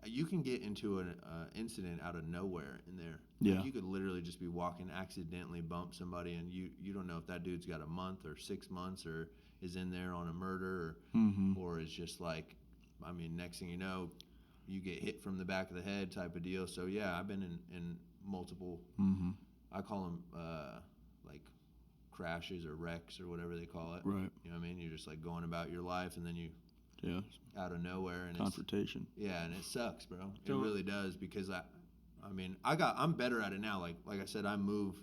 you can get into an incident out of nowhere in there. Yeah. Like you could literally just be walking, accidentally bump somebody, and you don't know if that dude's got a month or 6 months or is in there on a murder mm-hmm. or is just like, I mean, next thing you know, you get hit from the back of the head type of deal. So yeah, I've been in multiple, mm-hmm. I call them like crashes or wrecks or whatever they call it. Right. You know what I mean? You're just like going about your life, and then you Yeah. out of nowhere, and Confrontation. and it sucks, bro. It So- really does, because I'm better at it now. Like I said, I move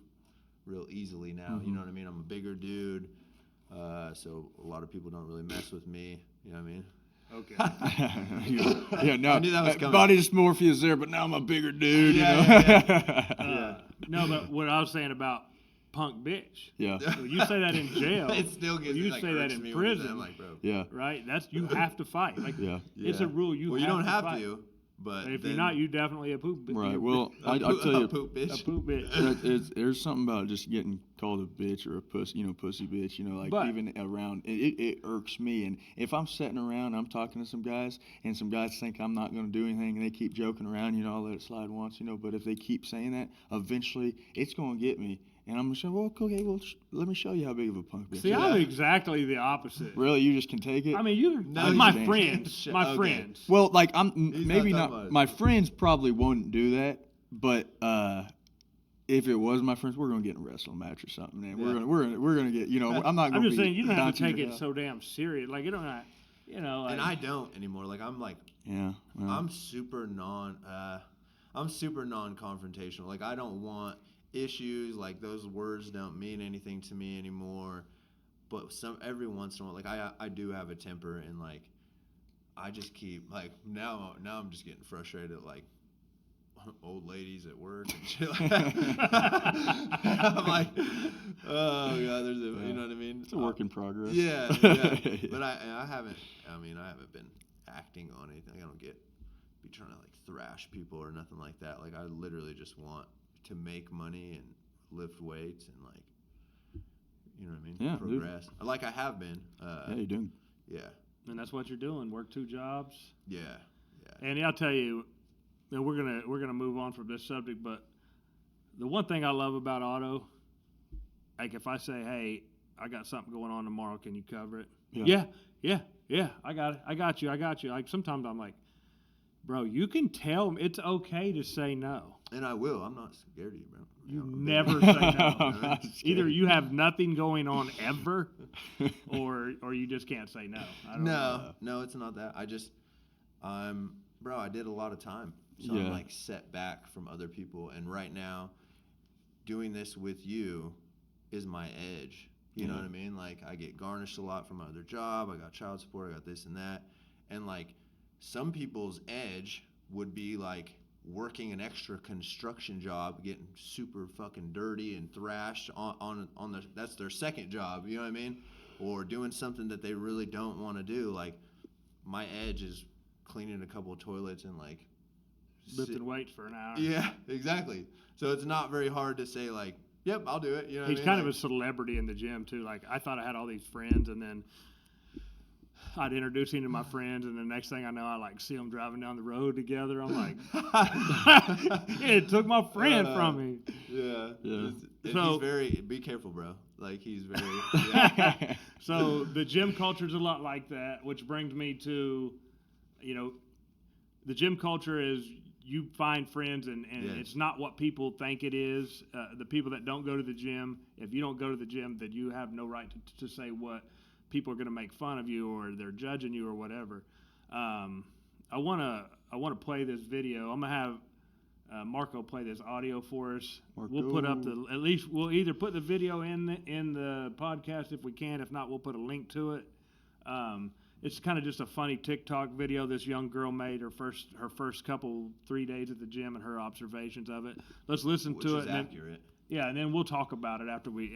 real easily now. You know what I mean? I'm a bigger dude, so a lot of people don't really mess with me. You know what I mean? Okay. Yeah, no. I knew that was coming. Body dysmorphia is there, but now I'm a bigger dude. Yeah, No, but what I was saying about punk bitch. Yeah. Well, you say that in jail. It still gives you me, like, say that hurts in me when you say it. prison, I'm like, bro. Yeah. right? That's you have to fight. Like Yeah. it's a Yeah. rule. You Well, have you don't to have fight. to, but If then, you're not, you definitely a poop. Right. Well, a I'll poop- tell a you, poop bitch. a poop bitch. there's something about just getting called a bitch or a pussy, pussy bitch, like But- even around, it irks me. And if I'm sitting around, I'm talking to some guys, and some guys think I'm not going to do anything, and they keep joking around, I'll let it slide once, but if they keep saying that, eventually it's going to get me. And I'm going to say, well, okay, let me show you how big of a punk bitch See, you are. I'm exactly the opposite. Really, you just can take it? I mean, you, No, my you friends, can't. my Okay. friends. Well, like He's maybe not not. talking about it. My friends probably wouldn't do that, but if it was my friends, we're gonna get in a wrestling match or something, man. Yeah. We're gonna get. I'm not. Gonna I'm just be saying, you don't have to bouncing take your it house. so damn serious. Like, you don't have, like, and I don't anymore. Like I'm like Yeah. Well, I'm super non-confrontational. Like I don't want issues. Like those words don't mean anything to me anymore. But every once in a while, like I do have a temper, and like I just keep like now I'm just getting frustrated at like old ladies at work and shit like that. I'm like, oh god, you know what I mean? it's a work in progress. Yeah. But I haven't been acting on anything. I don't be trying to like thrash people or nothing like that. Like I literally just want to make money and lift weights and like, you know what I mean? Yeah, dude. Progress. Like I have been. Yeah, you're doing. Yeah. and that's what you're doing. Work 2 jobs. Yeah. And I'll tell you, and we're gonna move on from this subject, but the one thing I love about Otto, like if I say, hey, I got something going on tomorrow, can you cover it? Yeah. Yeah, I got it. I got you. Like sometimes I'm like, bro, you can tell me it's okay to say no. And I will. I'm not scared of you, bro. You I'm a big never man. say no. I'm not scared. Either you have nothing going on ever, or you just can't say no. I don't know. No, it's not that. I did a lot of time. So Yeah. I'm like set back from other people. And right now, doing this with you is my edge. You know Yeah. what I mean? Like I get garnished a lot from my other job. I got child support. I got this and that. And like some people's edge would be like working an extra construction job, getting super fucking dirty and thrashed on that's their second job. You know what I mean? Or doing something that they really don't want to do. Like my edge is cleaning a couple of toilets and like Lifting weights for an hour. yeah, exactly. So it's not very hard to say like, yep, I'll do it. You know what He's I mean? kind of Like, a celebrity in the gym too. Like I thought I had all these friends, and then I'd introduce him to my friends, and the next thing I know, I like see them driving down the road together. I'm like, it took my friend from me. yeah. Yeah. And So- be careful, bro. Like he's very yeah. So the gym culture is a lot like that, which brings me to, the gym culture is you find friends, and Yeah. it's not what people think it is. The people that don't go to the gym, if you don't go to the gym, then you have no right to say what people are going to make fun of you or they're judging you or whatever. I want to play this video. I'm going to have Marco play this audio for us. We'll put up we'll either put the video in the podcast if we can. If not, we'll put a link to it. It's kind of just a funny TikTok video this young girl made her first 3 days at the gym and her observations of it. Let's listen Which to is it. And then, accurate. yeah, and then we'll talk about it after we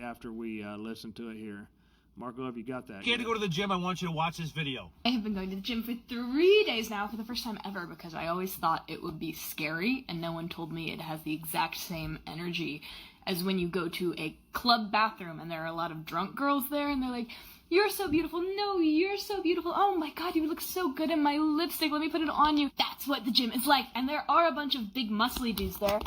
listen to it here. Marco, have you got that? Scared to go to the gym, I want you to watch this video. I have been going to the gym for 3 days now for the first time ever because I always thought it would be scary, and no one told me it has the exact same energy as when you go to a club bathroom and there are a lot of drunk girls there and they're like, "You're so beautiful. No, you're so beautiful. Oh my god, you look so good in my lipstick. Let me put it on you." That's what the gym is like. And there are a bunch of big muscly dudes there.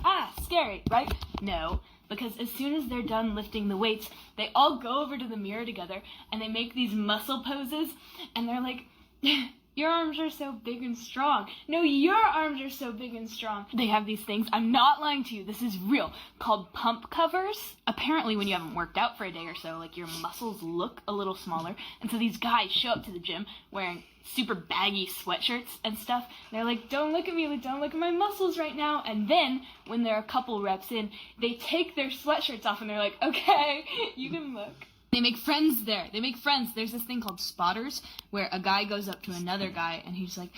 Scary, right? No. Because as soon as they're done lifting the weights, they all go over to the mirror together and they make these muscle poses and they're like, your arms are so big and strong. No, your arms are so big and strong. They have these things, I'm not lying to you, this is real, called pump covers. Apparently when you haven't worked out for a day or so, like your muscles look a little smaller. And so these guys show up to the gym wearing super baggy sweatshirts and stuff. They're like, don't look at me, don't look at my muscles right now. And then when they're a couple reps in, they take their sweatshirts off and they're like, okay, you can look. They make friends there. They make friends. There's this thing called spotters where a guy goes up to another guy and he's like,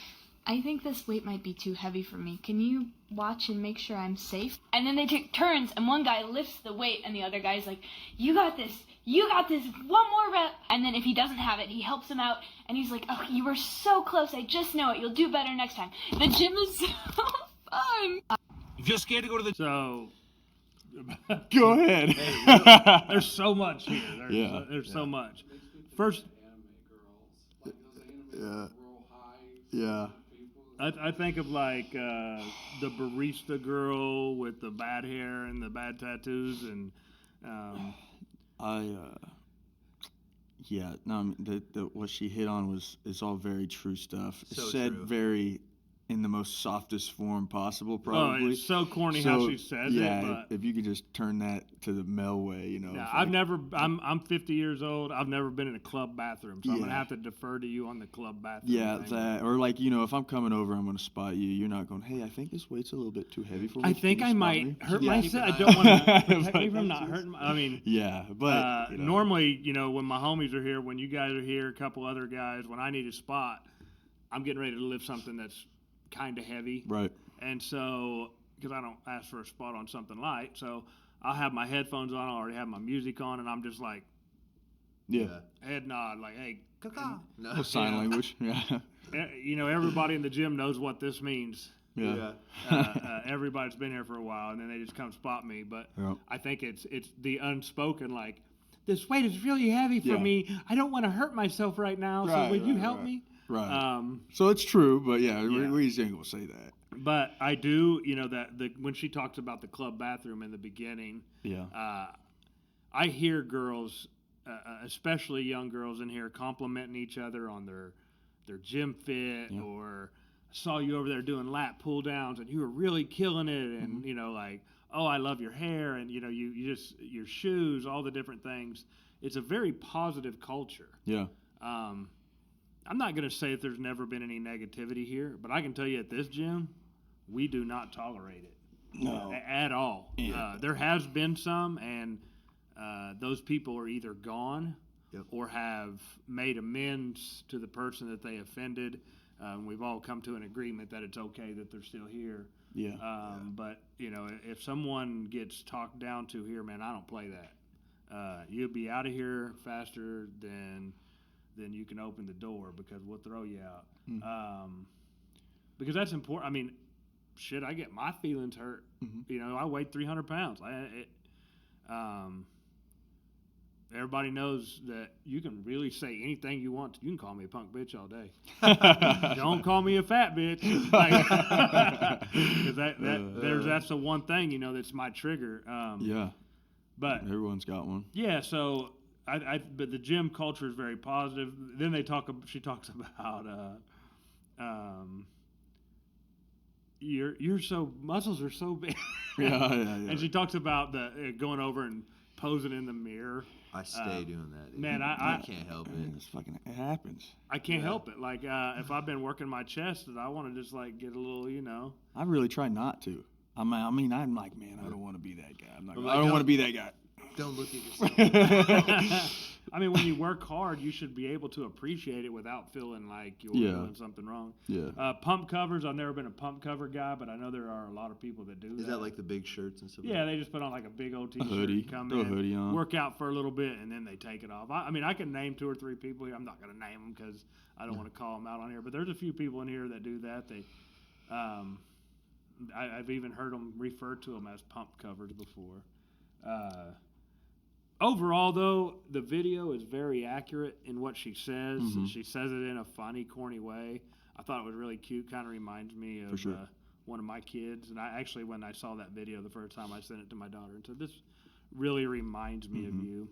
I think this weight might be too heavy for me. Can you watch and make sure I'm safe? And then they take turns and one guy lifts the weight and the other guy's like, you got this, one more rep. And then if he doesn't have it, he helps him out and he's like, oh, you were so close. I just know it. You'll do better next time. The gym is so fun. If you're scared to go to the So Go ahead. there's so much here. There's so much. First, Yeah. I think of like the barista girl with the bad hair and the bad tattoos, and Yeah, no, I mean, what she hit on is all very true stuff. So Said true. very in the most softest form possible, oh, probably. it's so corny how she says yeah, it. But if you could just turn that to the male way, yeah, it's I've like- never. I'm 50 years old. I've never been in a club bathroom, so I'm gonna Yeah. have to defer to you on the club bathroom. Yeah, thing. that, or like, if I'm coming over, I'm going to spot you. You're not going, hey, I think this weight's a little bit too heavy for me. I Can think you I spot might me?" hurt Yeah. myself. I don't want to protect me from not hurting. I mean. Yeah, but Normally, when my homies are here, when you guys are here, a couple other guys, when I need a spot, I'm getting ready to lift something that's kind of heavy. right. And so, because I don't ask for a spot on something light, so I'll have my headphones on, I'll already have my music on, and I'm just like, Yeah. head nod, like, hey, caca. No. Sign language. Yeah. Everybody in the gym knows what this means. Yeah. Everybody's been here for a while, and then they just come spot me. But Yeah. I think it's the unspoken, like, this weight is really heavy for Yeah. me. I don't want to hurt myself right now, so Right, would you right, help right. me? Right. So it's true, but yeah, Yeah. we just ain't going to say that. But I do, when she talks about the club bathroom in the beginning, Yeah. I hear girls, especially young girls in here, complimenting each other on their gym fit, Yeah. or saw you over there doing lat pull downs and you were really killing it, and like, oh, I love your hair, and you just your shoes, all the different things. It's a very positive culture. Yeah. I'm not going to say that there's never been any negativity here, but I can tell you at this gym, we do not tolerate it. No. At all. Yeah. There has been some, and those people are either gone Yep. or have made amends to the person that they offended. We've all come to an agreement that it's okay that they're still here. Yeah. But, if someone gets talked down to here, man, I don't play that. You'll be out of here faster than you can open the door, because we'll throw you out. Because that's important. I mean, shit, I get my feelings hurt. I weighed 300 pounds. Everybody knows that you can really say anything you want to. You can call me a punk bitch all day. Don't call me a fat bitch. Because that's the one thing, that's my trigger. Yeah. But Everyone's got one. yeah, so but the gym culture is very positive. Then she talks about your muscles are so big. Yeah. And she talks about the going over and posing in the mirror. I stay doing that. dude. Man, I can't help Man, it. it happens. I can't help it. Like if I've been working my chest, I want to just like get a little, I really try not to. I'm like, man, I don't want to be that guy. Like, I don't want to be that guy. Don't look at yourself. I mean, when you work hard, you should be able to appreciate it without feeling like you're doing something wrong. Yeah. Pump covers. I've never been a pump cover guy, but I know there are a lot of people that do that. Is that like the big shirts and stuff? Yeah, they just put on like a big old t-shirt, hoodie. come Throw a in, hoodie on. work out for a little bit, and then they take it off. I mean, I can name 2 or 3 people here. I'm not going to name them because I don't want to call them out on here. But there's a few people in here that do that. I've even heard them refer to them as pump covers before. Overall, though, the video is very accurate in what she says. She says it in a funny, corny way. I thought it was really cute. Kind of reminds me of one of my kids. And I actually, when I saw that video the first time, I sent it to my daughter and said, "This really reminds me of you."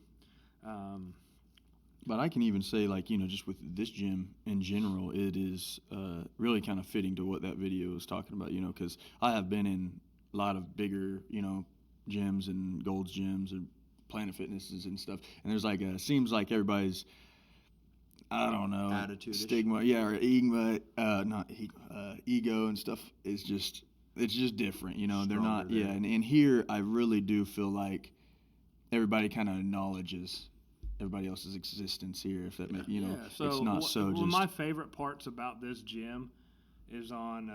But I can even say, like, just with this gym in general, it is really kind of fitting to what that video is talking about, because I have been in a lot of bigger, gyms and Gold's gyms and Planet Fitnesses and stuff. And there's seems like everybody's, I don't know, Attitude-ish. stigma, or ego and stuff is just, it's just different, they're not, Stronger there. and here I really do feel like everybody kind of acknowledges everybody else's existence here, if that makes, So it's not so one just. of my favorite parts about this gym is on,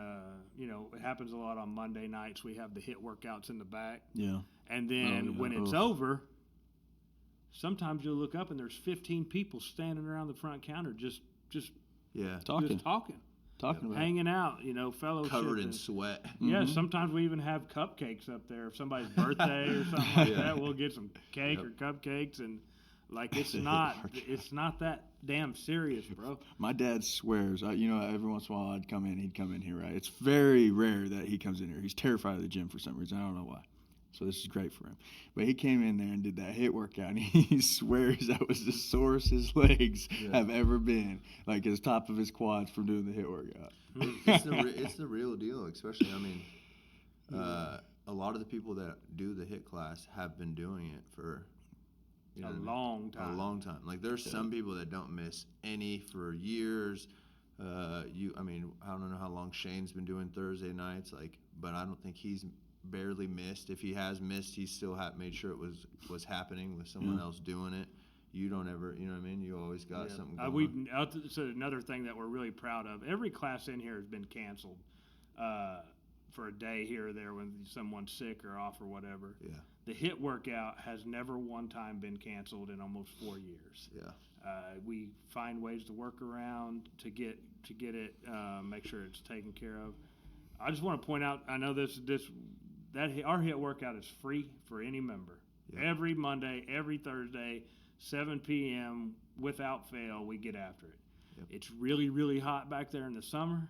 it happens a lot on Monday nights. We have the HIIT workouts in the back. Yeah. And then yeah. when it's Oof. over, sometimes you'll look up and there's 15 people standing around the front counter just Yeah. Talking talking, about it. hanging out, fellowship. Covered in and- sweat. Yeah, Mhm. sometimes we even have cupcakes up there. If somebody's birthday or something like that, we'll get some cake or cupcakes, and it's not that damn serious, bro. My dad swears, every once in a while he'd come in here, right? It's very rare that he comes in here. He's terrified of the gym for some reason. I don't know why. So this is great for him. But he came in there and did that HIIT workout, and he swears that was the sorest his legs have ever been, like his top of his quads from doing the HIIT workout. It's the real deal, especially, a lot of the people that do the HIIT class have been doing it for A long time. A long time. Like, there's some people that don't miss any for years. I don't know how long Shane's been doing Thursday nights, but I don't think he's barely missed. If he has missed, he still made sure it was happening with someone else doing it. You don't ever, you always got something going. So another thing that we're really proud of, every class in here has been canceled for a day here or there when someone's sick or off or whatever. Yeah. The HIIT workout has never one time been canceled in almost 4 years. Yeah. We find ways to work around to get it, make sure it's taken care of. I just want to point out, I know our HIIT workout is free for any member. Yeah. Every Monday, every Thursday, 7 p.m. without fail, we get after it. Yep. It's really, really hot back there in the summer,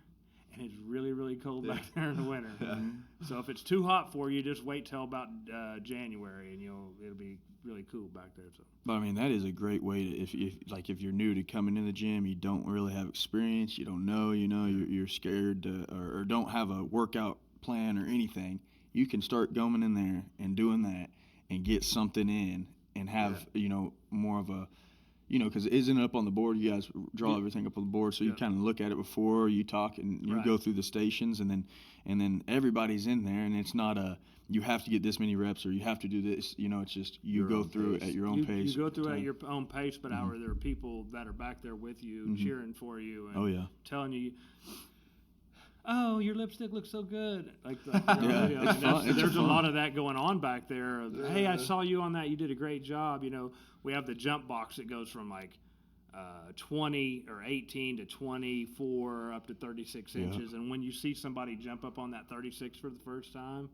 and it's really, really cold back there in the winter. So if it's too hot for you, just wait till about January, and it'll be really cool back there. So. But I mean, that is a great way to, if you're new to coming in the gym, you don't really have experience, you don't know, you're scared to, or don't have a workout plan or anything, you can start going in there and doing that and get something in and have, more of a, because it isn't up on the board. You guys draw everything up on the board, so you kind of look at it before you talk, and you go through the stations, and then everybody's in there, and it's not you have to get this many reps or you have to do this. It's just you Your go own through it pace. at your own pace. You go through at your own pace, but however, there are people that are back there with you, cheering for you, and telling you, "Oh, your lipstick looks so good." it's fun. There's a lot of that going on back there. Hey, I saw you on that. You did a great job. We have the jump box that goes from 20 or 18 to 24 up to 36 inches. And when you see somebody jump up on that 36 for the first time,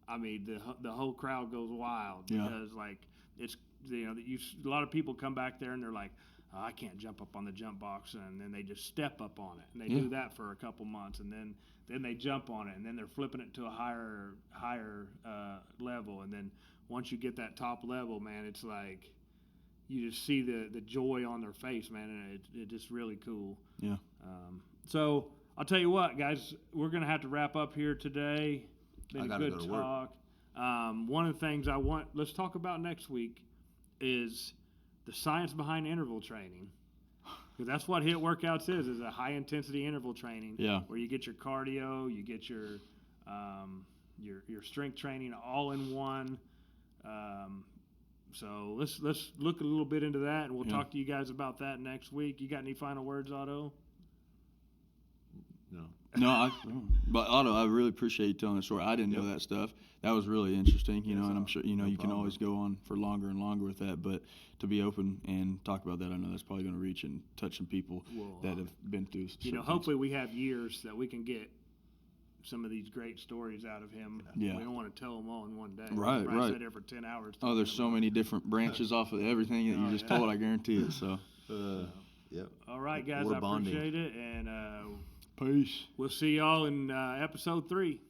I mean, the whole crowd goes wild because it's a lot of people come back there and they're like, oh, I can't jump up on the jump box, and then they just step up on it, and they do that for a couple months, and then they jump on it, and then they're flipping it to a higher level, and then once you get that top level, man, it's like you just see the joy on their face, man, and it's just really cool. Yeah. So I'll tell you what, guys, we're gonna have to wrap up here today. Been I a gotta good go to work. talk. One of the things let's talk about next week is the science behind interval training, because that's what HIIT workouts is a high intensity interval training. Yeah. Where you get your cardio, you get your strength training all in one. So let's look a little bit into that, and we'll talk to you guys about that next week. You got any final words, Otto? No. But Otto, I really appreciate you telling the story. I didn't know that stuff. That was really interesting, and I'm sure, you can problem. always go on for longer and longer with that, but to be open and talk about that, I know that's probably going to reach and touch some people that have been through certain hopefully we have years that we can get some of these great stories out of him. Yeah. We don't want to tell them all in one day. Right, We'll right. sit there for 10 hours. Oh, there's so many different branches off of everything that you just told, I guarantee it, so. Yep. All right, guys, We're I bonding. appreciate it, and Peace. we'll see y'all in episode 3.